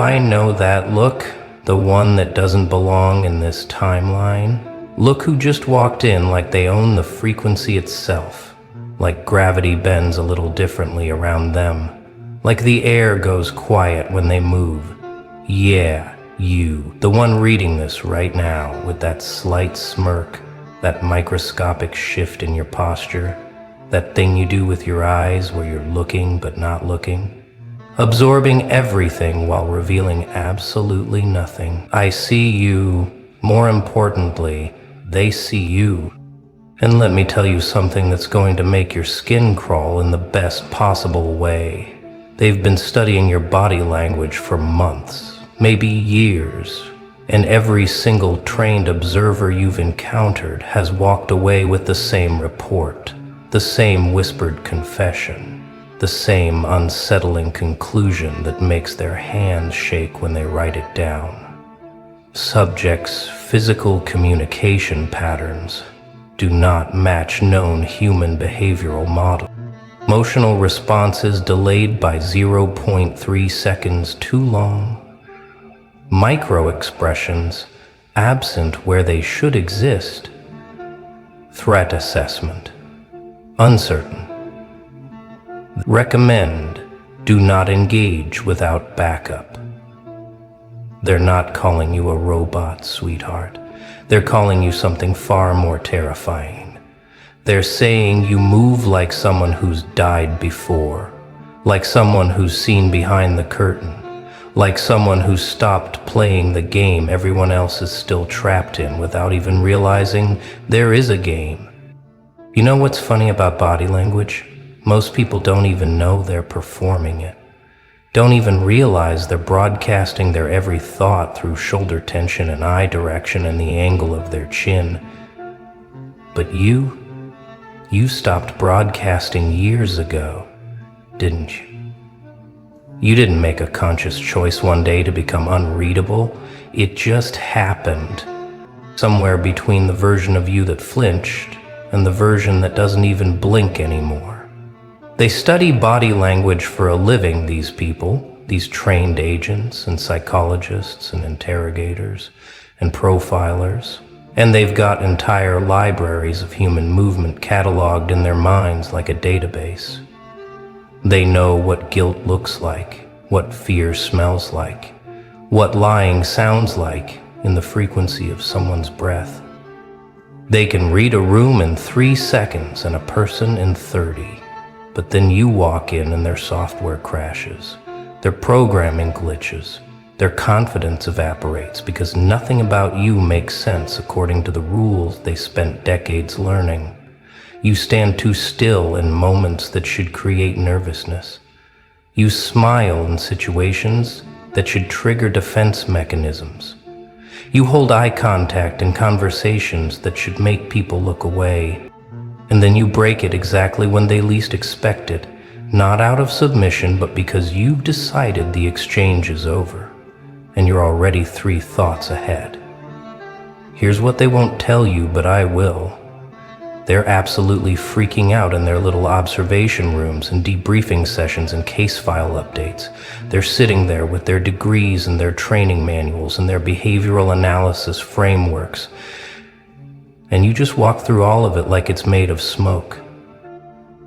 I know that look, the one that doesn't belong in this timeline. Look who just walked in like they own the frequency itself, like gravity bends a little differently around them, like the air goes quiet when they move. Yeah, you, the one reading this right now with that slight smirk, that microscopic shift in your posture, that thing you do with your eyes where you're looking but not looking, absorbing everything while revealing absolutely nothing. I see you. More importantly, they see you. And let me tell you something that's going to make your skin crawl in the best possible way. They've been studying your body language for months, maybe years, and every single trained observer you've encountered has walked away with the same report, the same whispered confession, the same unsettling conclusion that makes their hands shake when they write it down. Subjects' physical communication patterns do not match known human behavioral models. Emotional responses delayed by 0.3 seconds too long. Micro-expressions absent where they should exist. Threat assessment uncertain. Recommend do not engage without backup. They're not calling you a robot, sweetheart. They're calling you something far more terrifying. They're saying you move like someone who's died before, like someone who's seen behind the curtain, like someone who stopped playing the game everyone else is still trapped in without even realizing there is a game. You know what's funny about body language? Most people don't even know they're performing it. Don't even realize they're broadcasting their every thought through shoulder tension and eye direction and the angle of their chin. But you stopped broadcasting years ago, didn't you? You didn't make a conscious choice one day to become unreadable. It just happened. Somewhere between the version of you that flinched and the version that doesn't even blink anymore. They study body language for a living, these people, these trained agents and psychologists and interrogators and profilers. And they've got entire libraries of human movement cataloged in their minds like a database. They know what guilt looks like, what fear smells like, what lying sounds like in the frequency of someone's breath. They can read a room in 3 seconds and a person in 30. But then you walk in and their software crashes, their programming glitches, their confidence evaporates because nothing about you makes sense according to the rules they spent decades learning. You stand too still in moments that should create nervousness. You smile in situations that should trigger defense mechanisms. You hold eye contact in conversations that should make people look away. And then you break it exactly when they least expect it, not out of submission, but because you've decided the exchange is over, and you're already 3 thoughts ahead. Here's what they won't tell you, but I will. They're absolutely freaking out in their little observation rooms and debriefing sessions and case file updates. They're sitting there with their degrees and their training manuals and their behavioral analysis frameworks. And you just walk through all of it like it's made of smoke.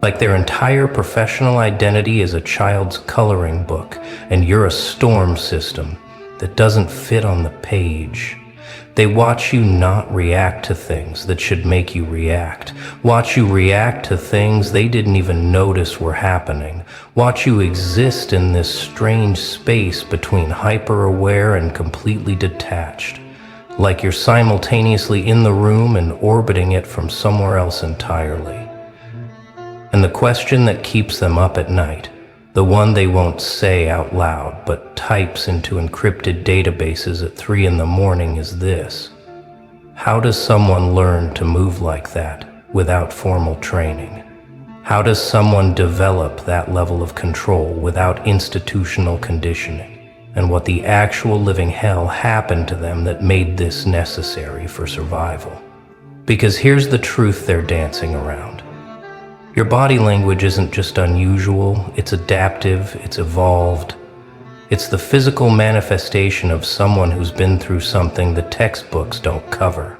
Like their entire professional identity is a child's coloring book, and you're a storm system that doesn't fit on the page. They watch you not react to things that should make you react. Watch you react to things they didn't even notice were happening. Watch you exist in this strange space between hyper-aware and completely detached. Like you're simultaneously in the room and orbiting it from somewhere else entirely. And the question that keeps them up at night, the one they won't say out loud but types into encrypted databases at 3 in the morning is this: how does someone learn to move like that without formal training? How does someone develop that level of control without institutional conditioning? And what the actual living hell happened to them that made this necessary for survival. Because here's the truth they're dancing around. Your body language isn't just unusual, it's adaptive, it's evolved. It's the physical manifestation of someone who's been through something the textbooks don't cover.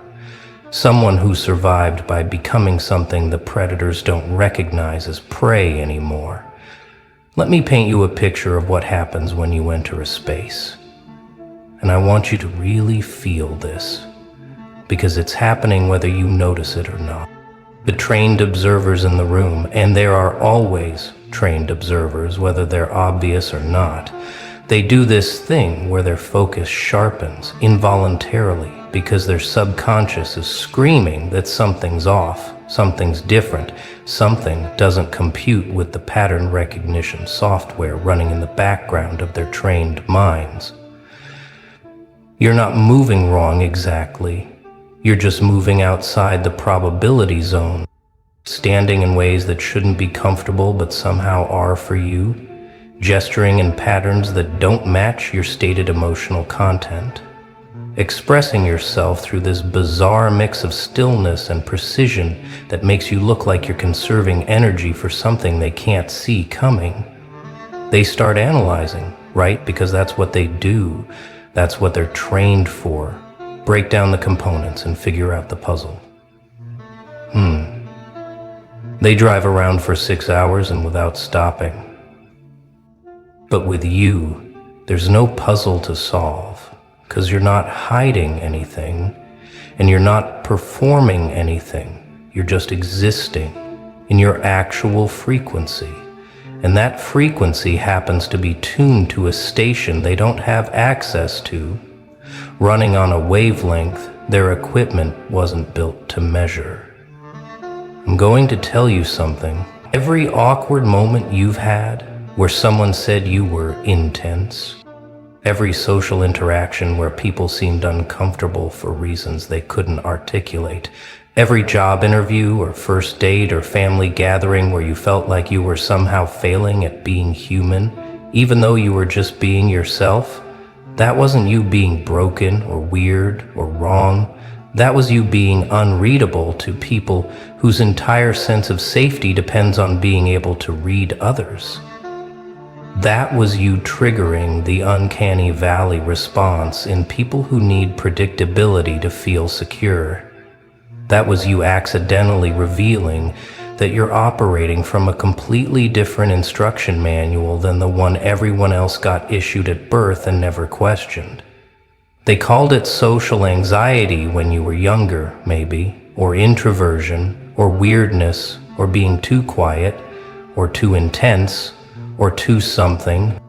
Someone who survived by becoming something the predators don't recognize as prey anymore. Let me paint you a picture of what happens when you enter a space. And I want you to really feel this, because it's happening whether you notice it or not. The trained observers in the room, and there are always trained observers, whether they're obvious or not, they do this thing where their focus sharpens involuntarily because their subconscious is screaming that something's off, something's different, something doesn't compute with the pattern recognition software running in the background of their trained minds. You're not moving wrong exactly. You're just moving outside the probability zone, standing in ways that shouldn't be comfortable but somehow are for you, gesturing in patterns that don't match your stated emotional content, expressing yourself through this bizarre mix of stillness and precision that makes you look like you're conserving energy for something they can't see coming. They start analyzing, right? Because that's what they do. That's what they're trained for. Break down the components and figure out the puzzle. They drive around for 6 hours and without stopping. But with you, there's no puzzle to solve, because you're not hiding anything, and you're not performing anything. You're just existing in your actual frequency. And that frequency happens to be tuned to a station they don't have access to, running on a wavelength their equipment wasn't built to measure. I'm going to tell you something. Every awkward moment you've had where someone said you were intense, every social interaction where people seemed uncomfortable for reasons they couldn't articulate, every job interview or first date or family gathering where you felt like you were somehow failing at being human, even though you were just being yourself, that wasn't you being broken or weird or wrong. That was you being unreadable to people whose entire sense of safety depends on being able to read others. That was you triggering the uncanny valley response in people who need predictability to feel secure. That was you accidentally revealing that you're operating from a completely different instruction manual than the one everyone else got issued at birth and never questioned. They called it social anxiety when you were younger, maybe, or introversion, or weirdness, or being too quiet, or too intense, or too something.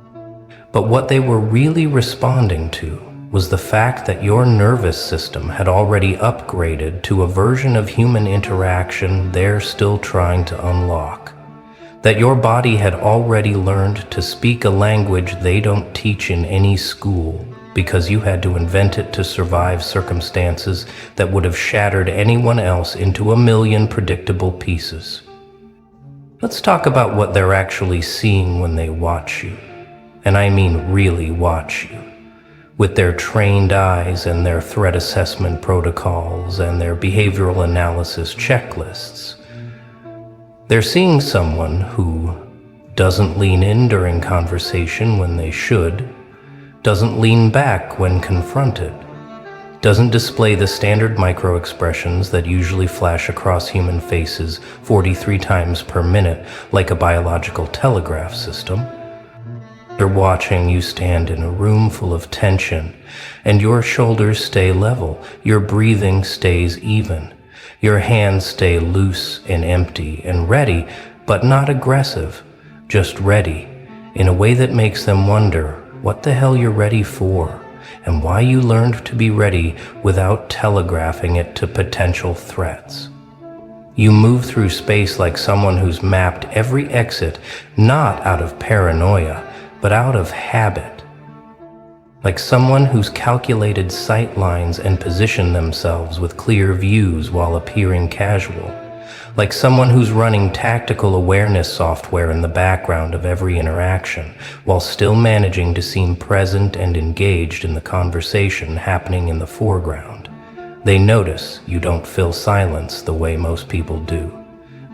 But what they were really responding to was the fact that your nervous system had already upgraded to a version of human interaction they're still trying to unlock. That your body had already learned to speak a language they don't teach in any school because you had to invent it to survive circumstances that would have shattered anyone else into a million predictable pieces. Let's talk about what they're actually seeing when they watch you. And I mean really watch you. With their trained eyes and their threat assessment protocols and their behavioral analysis checklists. They're seeing someone who doesn't lean in during conversation when they should, doesn't lean back when confronted, doesn't display the standard microexpressions that usually flash across human faces 43 times per minute like a biological telegraph system. They're watching you stand in a room full of tension, and your shoulders stay level, your breathing stays even, your hands stay loose and empty and ready, but not aggressive, just ready, in a way that makes them wonder what the hell you're ready for, and why you learned to be ready without telegraphing it to potential threats. You move through space like someone who's mapped every exit, not out of paranoia, but out of habit. Like someone who's calculated sight lines and positioned themselves with clear views while appearing casual. Like someone who's running tactical awareness software in the background of every interaction, while still managing to seem present and engaged in the conversation happening in the foreground. They notice you don't fill silence the way most people do.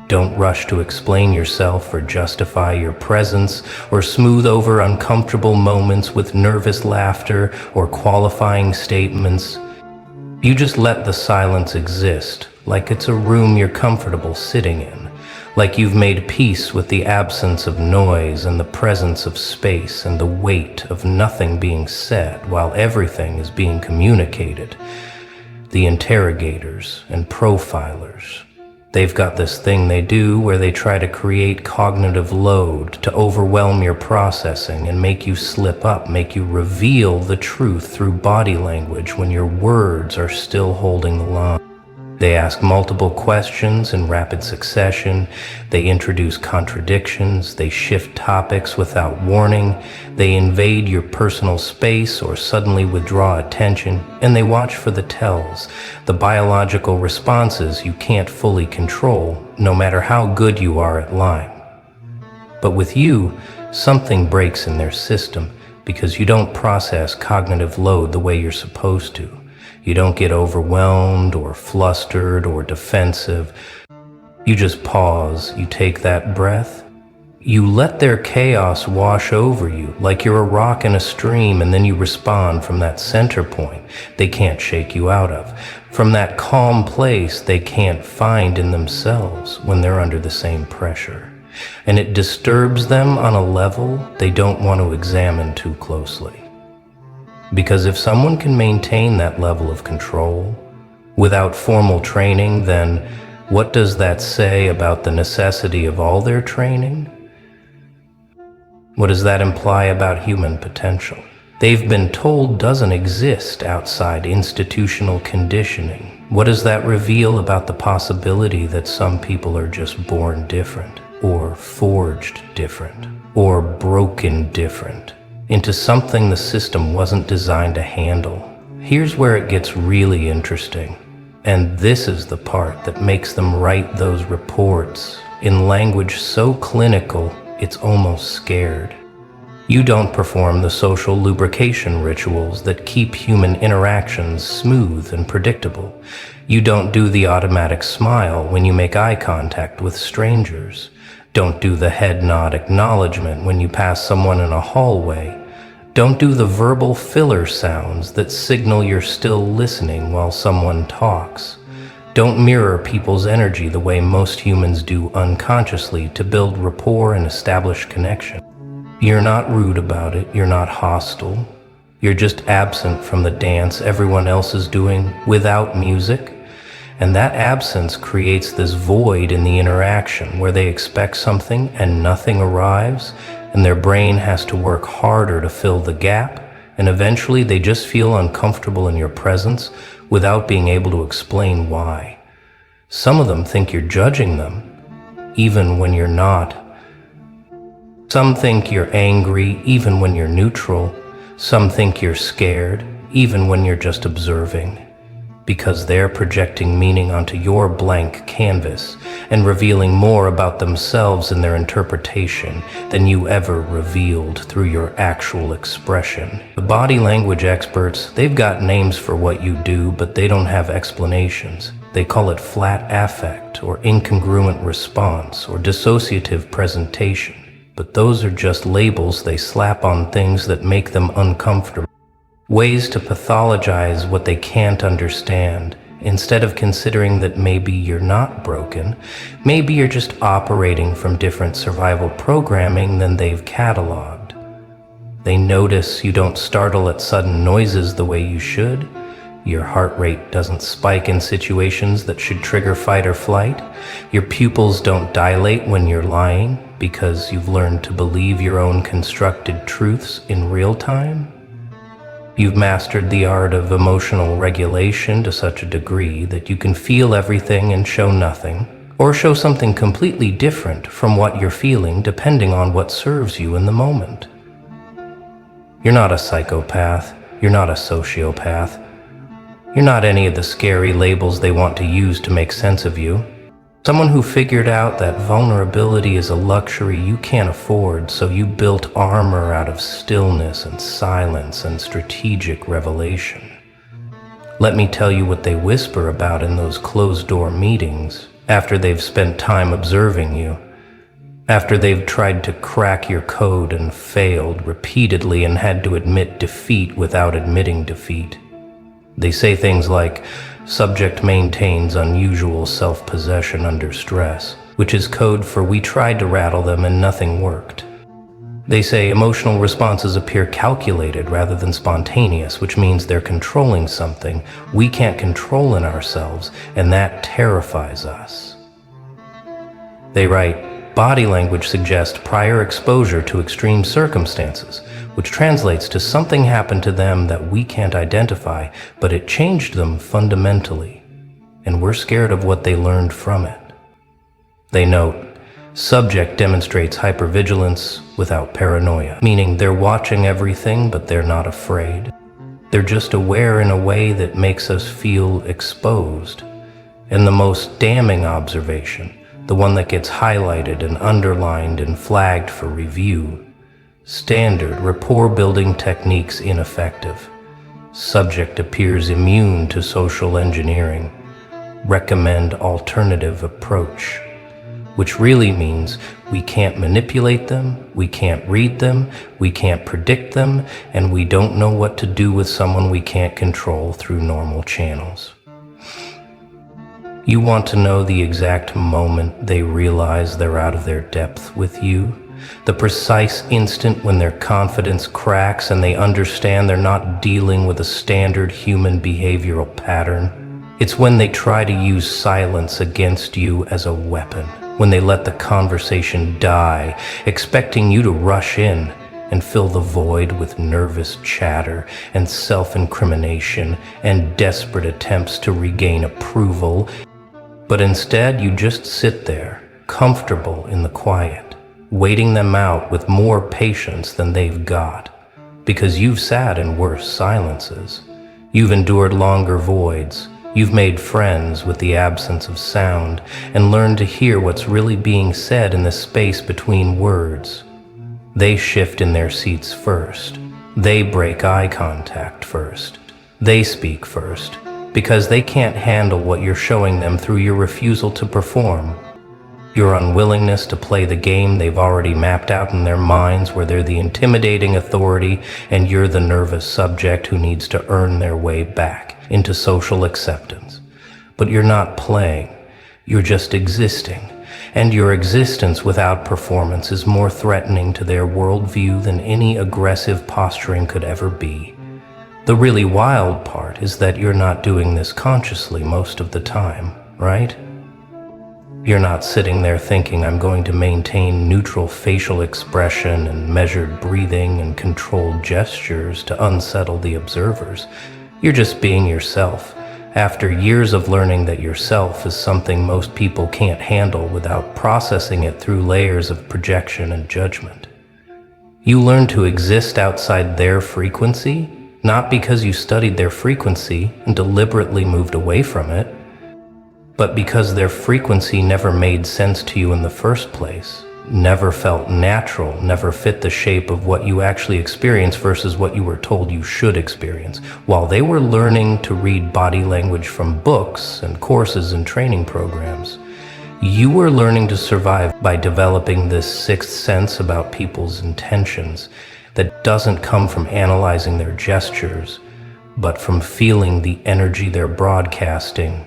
Don't rush to explain yourself or justify your presence or smooth over uncomfortable moments with nervous laughter or qualifying statements. You just let the silence exist, like it's a room you're comfortable sitting in, like you've made peace with the absence of noise and the presence of space and the weight of nothing being said while everything is being communicated. The interrogators and profilers, they've got this thing they do where they try to create cognitive load to overwhelm your processing and make you slip up, make you reveal the truth through body language when your words are still holding the line. They ask multiple questions in rapid succession, they introduce contradictions, they shift topics without warning, they invade your personal space or suddenly withdraw attention, and they watch for the tells, the biological responses you can't fully control, no matter how good you are at lying. But with you, something breaks in their system because you don't process cognitive load the way you're supposed to. You don't get overwhelmed or flustered or defensive. You just pause, you take that breath. You let their chaos wash over you like you're a rock in a stream, and then you respond from that center point they can't shake you out of, from that calm place they can't find in themselves when they're under the same pressure. And it disturbs them on a level they don't want to examine too closely. Because if someone can maintain that level of control without formal training, then what does that say about the necessity of all their training? What does that imply about human potential? They've been told doesn't exist outside institutional conditioning. What does that reveal about the possibility that some people are just born different, or forged different, or broken different into something the system wasn't designed to handle? Here's where it gets really interesting. And this is the part that makes them write those reports in language so clinical, it's almost scared. You don't perform the social lubrication rituals that keep human interactions smooth and predictable. You don't do the automatic smile when you make eye contact with strangers. Don't do the head nod acknowledgement when you pass someone in a hallway. Don't do the verbal filler sounds that signal you're still listening while someone talks. Don't mirror people's energy the way most humans do unconsciously to build rapport and establish connection. You're not rude about it, you're not hostile. You're just absent from the dance everyone else is doing without music. And that absence creates this void in the interaction where they expect something and nothing arrives, and their brain has to work harder to fill the gap, and eventually they just feel uncomfortable in your presence without being able to explain why. Some of them think you're judging them, even when you're not. Some think you're angry, even when you're neutral. Some think you're scared, even when you're just observing. Because they're projecting meaning onto your blank canvas and revealing more about themselves in their interpretation than you ever revealed through your actual expression. The body language experts, they've got names for what you do, but they don't have explanations. They call it flat affect or incongruent response or dissociative presentation. But those are just labels they slap on things that make them uncomfortable. Ways to pathologize what they can't understand, instead of considering that maybe you're not broken, maybe you're just operating from different survival programming than they've cataloged. They notice you don't startle at sudden noises the way you should, your heart rate doesn't spike in situations that should trigger fight or flight, your pupils don't dilate when you're lying because you've learned to believe your own constructed truths in real time. You've mastered the art of emotional regulation to such a degree that you can feel everything and show nothing, or show something completely different from what you're feeling depending on what serves you in the moment. You're not a psychopath, you're not a sociopath, you're not any of the scary labels they want to use to make sense of you. Someone who figured out that vulnerability is a luxury you can't afford, so you built armor out of stillness and silence and strategic revelation. Let me tell you what they whisper about in those closed-door meetings. after they've spent time observing you, after they've tried to crack your code and failed repeatedly and had to admit defeat without admitting defeat. They say things like, "Subject maintains unusual self-possession under stress," which is code for "we tried to rattle them and nothing worked." They say emotional responses appear calculated rather than spontaneous, which means they're controlling something we can't control in ourselves, and that terrifies us. They write, "Body language suggests prior exposure to extreme circumstances, which translates to something happened to them that we can't identify, but it changed them fundamentally, and we're scared of what they learned from it." They note, "Subject demonstrates hypervigilance without paranoia," meaning they're watching everything, but they're not afraid. They're just aware in a way that makes us feel exposed. And the most damning observation, the one that gets highlighted and underlined and flagged for review: standard rapport-building techniques ineffective. Subject appears immune to social engineering. Recommend alternative approach. Which really means we can't manipulate them, we can't read them, we can't predict them, and we don't know what to do with someone we can't control through normal channels. You want to know the exact moment they realize they're out of their depth with you? The precise instant when their confidence cracks and they understand they're not dealing with a standard human behavioral pattern? It's when they try to use silence against you as a weapon, when they let the conversation die, expecting you to rush in and fill the void with nervous chatter and self-incrimination and desperate attempts to regain approval. But instead, you just sit there, comfortable in the quiet, waiting them out with more patience than they've got, because you've sat in worse silences. You've endured longer voids. You've made friends with the absence of sound and learned to hear what's really being said in the space between words. They shift in their seats first. They break eye contact first. They speak first, because they can't handle what you're showing them through your refusal to perform. Your unwillingness to play the game they've already mapped out in their minds, where they're the intimidating authority and you're the nervous subject who needs to earn their way back into social acceptance. But you're not playing, you're just existing, and your existence without performance is more threatening to their worldview than any aggressive posturing could ever be. The really wild part is that you're not doing this consciously most of the time, right? You're not sitting there thinking, "I'm going to maintain neutral facial expression and measured breathing and controlled gestures to unsettle the observers." You're just being yourself, after years of learning that yourself is something most people can't handle without processing it through layers of projection and judgment. You learn to exist outside their frequency, not because you studied their frequency and deliberately moved away from it, but because their frequency never made sense to you in the first place, never felt natural, never fit the shape of what you actually experience versus what you were told you should experience. While they were learning to read body language from books and courses and training programs, you were learning to survive by developing this sixth sense about people's intentions that doesn't come from analyzing their gestures, but from feeling the energy they're broadcasting,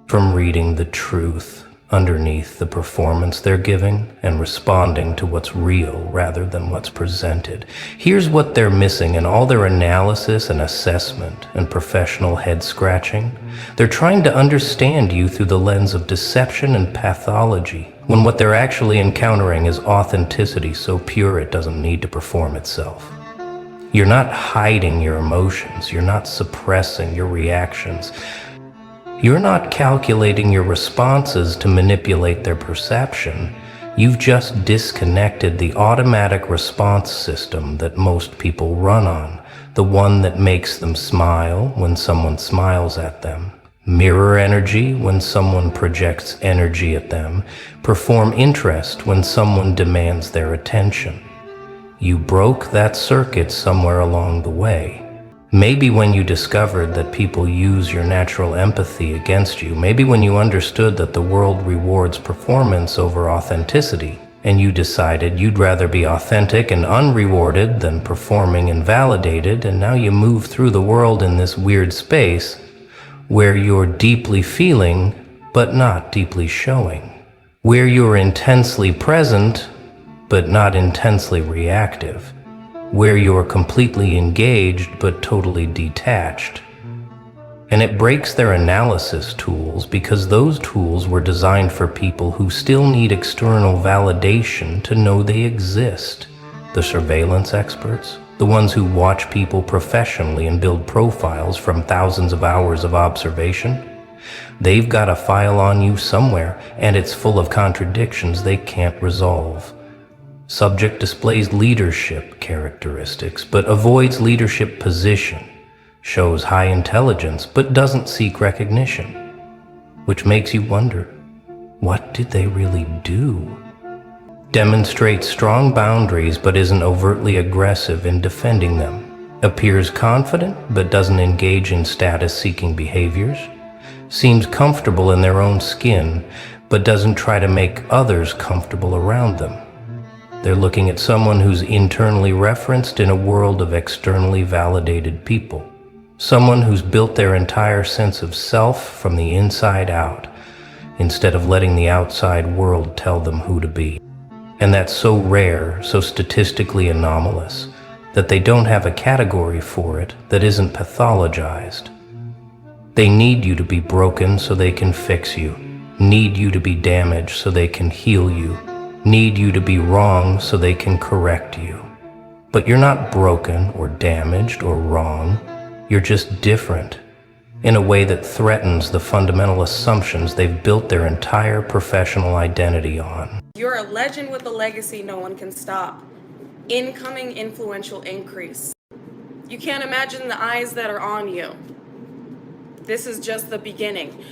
from reading the truth underneath the performance they're giving and responding to what's real rather than what's presented. Here's what they're missing in all their analysis and assessment and professional head scratching. They're trying to understand you through the lens of deception and pathology, when what they're actually encountering is authenticity so pure it doesn't need to perform itself. You're not hiding your emotions. You're not suppressing your reactions. You're not calculating your responses to manipulate their perception. You've just disconnected the automatic response system that most people run on, the one that makes them smile when someone smiles at them, mirror energy when someone projects energy at them, perform interest when someone demands their attention. You broke that circuit somewhere along the way. Maybe when you discovered that people use your natural empathy against you. Maybe when you understood that the world rewards performance over authenticity, and you decided you'd rather be authentic and unrewarded than performing and validated, and now you move through the world in this weird space where you're deeply feeling but not deeply showing, where you're intensely present but not intensely reactive, where you're completely engaged but totally detached. And it breaks their analysis tools, because those tools were designed for people who still need external validation to know they exist. The surveillance experts, the ones who watch people professionally and build profiles from thousands of hours of observation, they've got a file on you somewhere, and it's full of contradictions they can't resolve. Subject displays leadership characteristics, but avoids leadership position, shows high intelligence, but doesn't seek recognition, which makes you wonder, what did they really do? Demonstrates strong boundaries, but isn't overtly aggressive in defending them. Appears confident, but doesn't engage in status-seeking behaviors. Seems comfortable in their own skin, but doesn't try to make others comfortable around them. They're looking at someone who's internally referenced in a world of externally validated people. Someone who's built their entire sense of self from the inside out, instead of letting the outside world tell them who to be. And that's so rare, so statistically anomalous, that they don't have a category for it that isn't pathologized. They need you to be broken so they can fix you, need you to be damaged so they can heal you, need you to be wrong so they can correct you. But you're not broken or damaged or wrong. You're just different, in a way that threatens the fundamental assumptions they've built their entire professional identity on. You're a legend with a legacy no one can stop. Incoming influential increase. You can't imagine the eyes that are on you. This is just the beginning.